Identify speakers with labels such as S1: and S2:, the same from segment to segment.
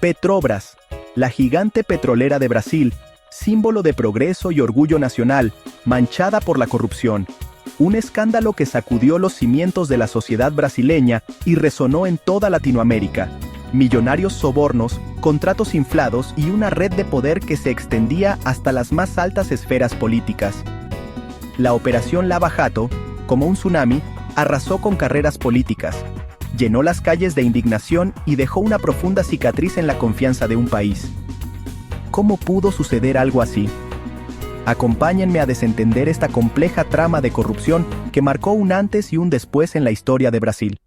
S1: Petrobras, la gigante petrolera de Brasil, símbolo de progreso y orgullo nacional, manchada por la corrupción. Un escándalo que sacudió los cimientos de la sociedad brasileña y resonó en toda Latinoamérica. Millonarios sobornos, contratos inflados y una red de poder que se extendía hasta las más altas esferas políticas. La Operación Lava Jato, como un tsunami, arrasó con carreras políticas, llenó las calles de indignación y dejó una profunda cicatriz en la confianza de un país. ¿Cómo pudo suceder algo así? Acompáñenme a desentender esta compleja trama de corrupción que marcó un antes y un después en la historia de Brasil.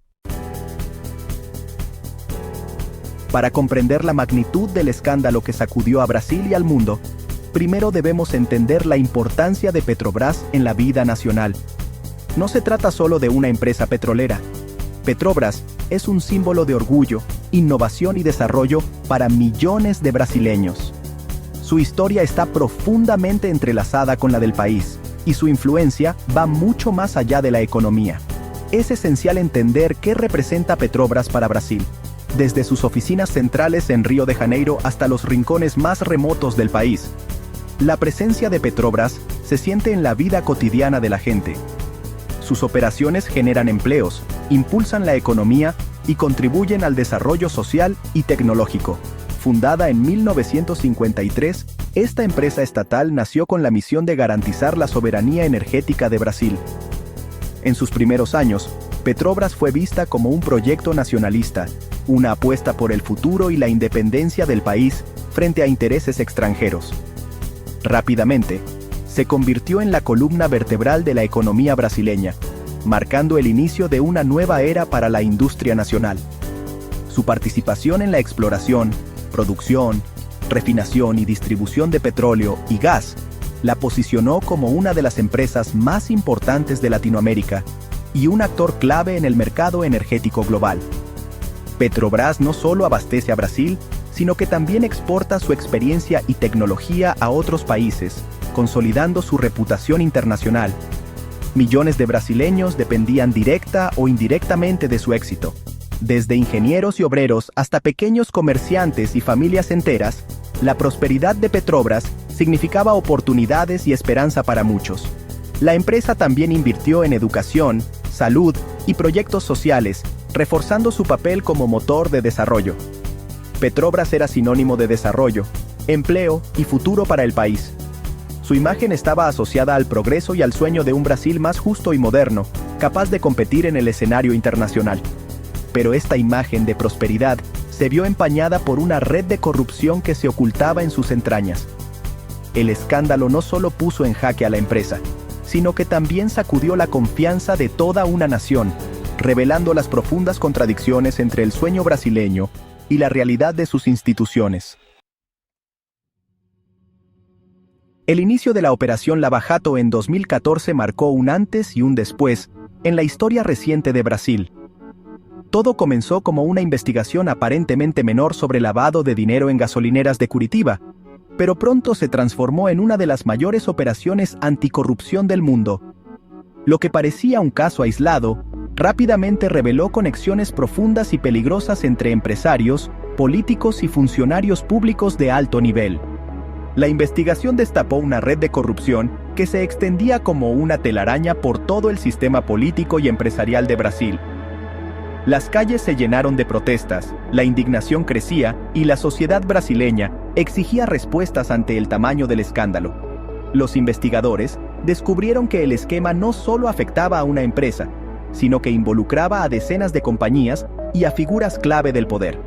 S1: Para comprender la magnitud del escándalo que sacudió a Brasil y al mundo, primero debemos entender la importancia de Petrobras en la vida nacional. No se trata solo de una empresa petrolera. Petrobras es un símbolo de orgullo, innovación y desarrollo para millones de brasileños. Su historia está profundamente entrelazada con la del país, y su influencia va mucho más allá de la economía. Es esencial entender qué representa Petrobras para Brasil, desde sus oficinas centrales en Río de Janeiro hasta los rincones más remotos del país. La presencia de Petrobras se siente en la vida cotidiana de la gente. Sus operaciones generan empleos, impulsan la economía y contribuyen al desarrollo social y tecnológico. Fundada en 1953, esta empresa estatal nació con la misión de garantizar la soberanía energética de Brasil. En sus primeros años, Petrobras fue vista como un proyecto nacionalista, una apuesta por el futuro y la independencia del país frente a intereses extranjeros. Rápidamente, se convirtió en la columna vertebral de la economía brasileña, marcando el inicio de una nueva era para la industria nacional. Su participación en la exploración, producción, refinación y distribución de petróleo y gas la posicionó como una de las empresas más importantes de Latinoamérica y un actor clave en el mercado energético global. Petrobras no solo abastece a Brasil, sino que también exporta su experiencia y tecnología a otros países, consolidando su reputación internacional. Millones de brasileños dependían directa o indirectamente de su éxito. Desde ingenieros y obreros hasta pequeños comerciantes y familias enteras, la prosperidad de Petrobras significaba oportunidades y esperanza para muchos. La empresa también invirtió en educación, salud y proyectos sociales, reforzando su papel como motor de desarrollo. Petrobras era sinónimo de desarrollo, empleo y futuro para el país. Su imagen estaba asociada al progreso y al sueño de un Brasil más justo y moderno, capaz de competir en el escenario internacional. Pero esta imagen de prosperidad se vio empañada por una red de corrupción que se ocultaba en sus entrañas. El escándalo no solo puso en jaque a la empresa, sino que también sacudió la confianza de toda una nación, revelando las profundas contradicciones entre el sueño brasileño y la realidad de sus instituciones. El inicio de la Operación Lava Jato en 2014 marcó un antes y un después en la historia reciente de Brasil. Todo comenzó como una investigación aparentemente menor sobre lavado de dinero en gasolineras de Curitiba, pero pronto se transformó en una de las mayores operaciones anticorrupción del mundo. Lo que parecía un caso aislado, rápidamente reveló conexiones profundas y peligrosas entre empresarios, políticos y funcionarios públicos de alto nivel. La investigación destapó una red de corrupción que se extendía como una telaraña por todo el sistema político y empresarial de Brasil. Las calles se llenaron de protestas, la indignación crecía y la sociedad brasileña exigía respuestas ante el tamaño del escándalo. Los investigadores descubrieron que el esquema no solo afectaba a una empresa, sino que involucraba a decenas de compañías y a figuras clave del poder.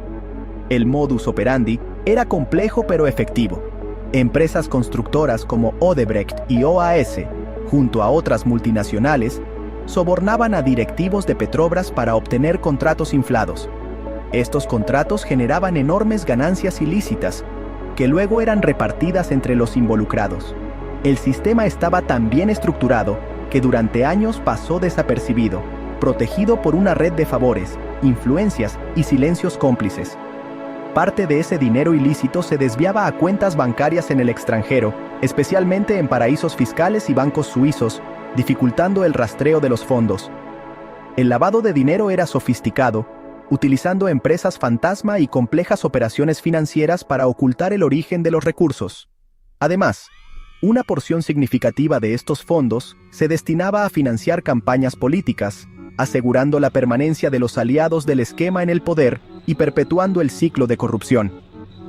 S1: El modus operandi era complejo pero efectivo. Empresas constructoras como Odebrecht y OAS, junto a otras multinacionales, sobornaban a directivos de Petrobras para obtener contratos inflados. Estos contratos generaban enormes ganancias ilícitas, que luego eran repartidas entre los involucrados. El sistema estaba tan bien estructurado que durante años pasó desapercibido, protegido por una red de favores, influencias y silencios cómplices. Parte de ese dinero ilícito se desviaba a cuentas bancarias en el extranjero, especialmente en paraísos fiscales y bancos suizos, dificultando el rastreo de los fondos. El lavado de dinero era sofisticado, utilizando empresas fantasma y complejas operaciones financieras para ocultar el origen de los recursos. Además, una porción significativa de estos fondos se destinaba a financiar campañas políticas, asegurando la permanencia de los aliados del esquema en el poder y perpetuando el ciclo de corrupción.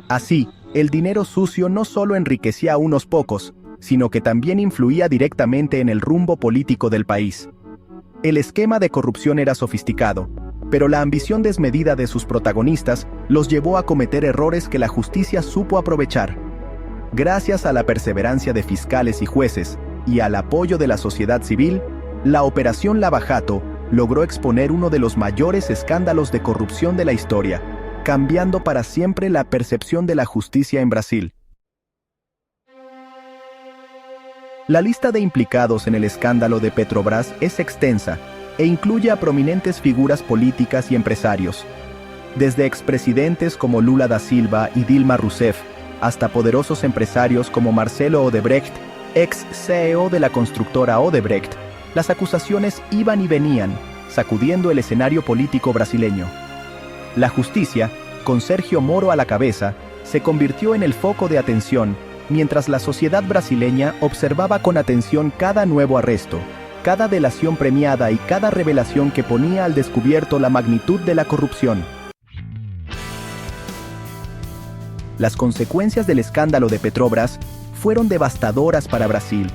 S1: Así, el dinero sucio no solo enriquecía a unos pocos, sino que también influía directamente en el rumbo político del país. El esquema de corrupción era sofisticado, pero la ambición desmedida de sus protagonistas los llevó a cometer errores que la justicia supo aprovechar. Gracias a la perseverancia de fiscales y jueces y al apoyo de la sociedad civil, la Operación Lava Jato logró exponer uno de los mayores escándalos de corrupción de la historia, cambiando para siempre la percepción de la justicia en Brasil. La lista de implicados en el escándalo de Petrobras es extensa e incluye a prominentes figuras políticas y empresarios, desde expresidentes como Lula da Silva y Dilma Rousseff, hasta poderosos empresarios como Marcelo Odebrecht, ex-CEO de la constructora Odebrecht. Las acusaciones iban y venían, sacudiendo el escenario político brasileño. La justicia, con Sergio Moro a la cabeza, se convirtió en el foco de atención, mientras la sociedad brasileña observaba con atención cada nuevo arresto, cada delación premiada y cada revelación que ponía al descubierto la magnitud de la corrupción. Las consecuencias del escándalo de Petrobras fueron devastadoras para Brasil.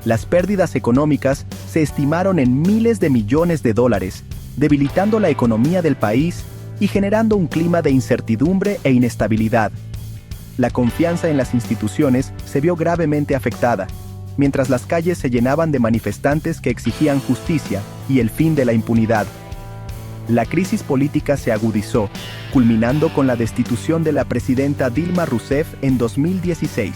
S1: Las pérdidas económicas se estimaron en miles de millones de dólares, debilitando la economía del país y generando un clima de incertidumbre e inestabilidad. La confianza en las instituciones se vio gravemente afectada, mientras las calles se llenaban de manifestantes que exigían justicia y el fin de la impunidad. La crisis política se agudizó, culminando con la destitución de la presidenta Dilma Rousseff en 2016.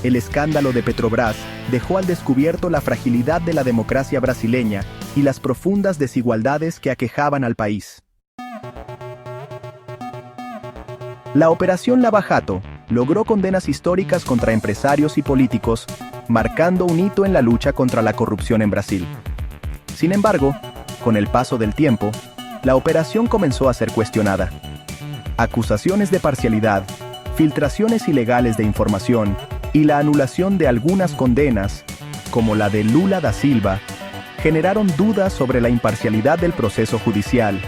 S1: El escándalo de Petrobras dejó al descubierto la fragilidad de la democracia brasileña y las profundas desigualdades que aquejaban al país. La Operación Lava Jato logró condenas históricas contra empresarios y políticos, marcando un hito en la lucha contra la corrupción en Brasil. Sin embargo, con el paso del tiempo, la operación comenzó a ser cuestionada. Acusaciones de parcialidad, filtraciones ilegales de información y la anulación de algunas condenas, como la de Lula da Silva, generaron dudas sobre la imparcialidad del proceso judicial.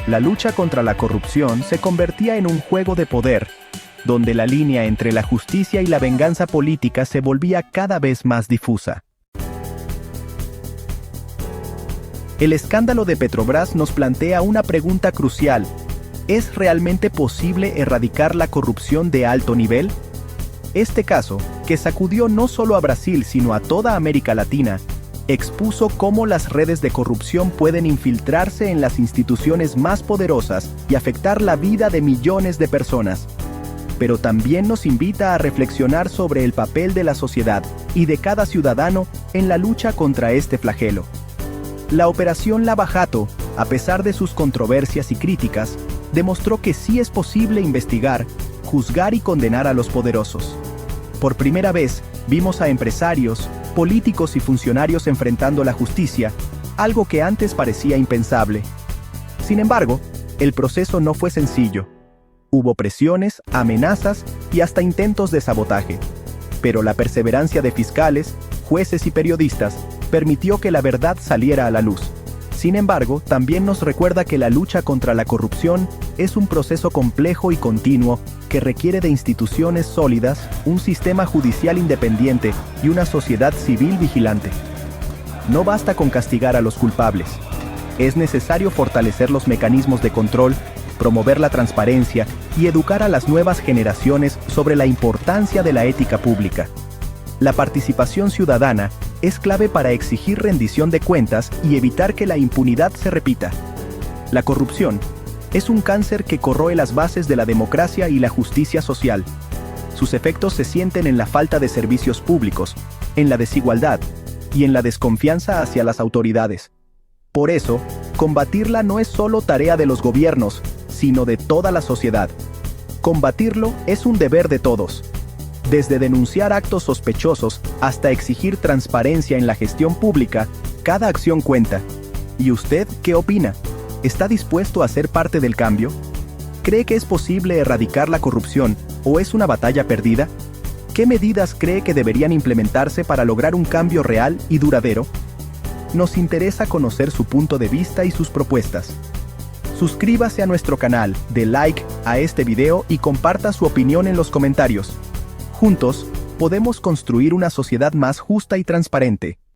S1: La lucha contra la corrupción se convertía en un juego de poder, donde la línea entre la justicia y la venganza política se volvía cada vez más difusa. El escándalo de Petrobras nos plantea una pregunta crucial: ¿es realmente posible erradicar la corrupción de alto nivel? Este caso, que sacudió no solo a Brasil sino a toda América Latina, expuso cómo las redes de corrupción pueden infiltrarse en las instituciones más poderosas y afectar la vida de millones de personas. Pero también nos invita a reflexionar sobre el papel de la sociedad y de cada ciudadano en la lucha contra este flagelo. La Operación Lava Jato, a pesar de sus controversias y críticas, demostró que sí es posible investigar, juzgar y condenar a los poderosos. Por primera vez, vimos a empresarios, políticos y funcionarios enfrentando la justicia, algo que antes parecía impensable. Sin embargo, el proceso no fue sencillo. Hubo presiones, amenazas y hasta intentos de sabotaje. Pero la perseverancia de fiscales, jueces y periodistas permitió que la verdad saliera a la luz. Sin embargo, también nos recuerda que la lucha contra la corrupción es un proceso complejo y continuo que requiere de instituciones sólidas, un sistema judicial independiente y una sociedad civil vigilante. No basta con castigar a los culpables. Es necesario fortalecer los mecanismos de control, promover la transparencia y educar a las nuevas generaciones sobre la importancia de la ética pública. La participación ciudadana es clave para exigir rendición de cuentas y evitar que la impunidad se repita. La corrupción es un cáncer que corroe las bases de la democracia y la justicia social. Sus efectos se sienten en la falta de servicios públicos, en la desigualdad y en la desconfianza hacia las autoridades. Por eso, combatirla no es solo tarea de los gobiernos, sino de toda la sociedad. Combatirlo es un deber de todos. Desde denunciar actos sospechosos hasta exigir transparencia en la gestión pública, cada acción cuenta. ¿Y usted qué opina? ¿Está dispuesto a ser parte del cambio? ¿Cree que es posible erradicar la corrupción o es una batalla perdida? ¿Qué medidas cree que deberían implementarse para lograr un cambio real y duradero? Nos interesa conocer su punto de vista y sus propuestas. Suscríbase a nuestro canal, dé like a este video y comparta su opinión en los comentarios. Juntos, podemos construir una sociedad más justa y transparente.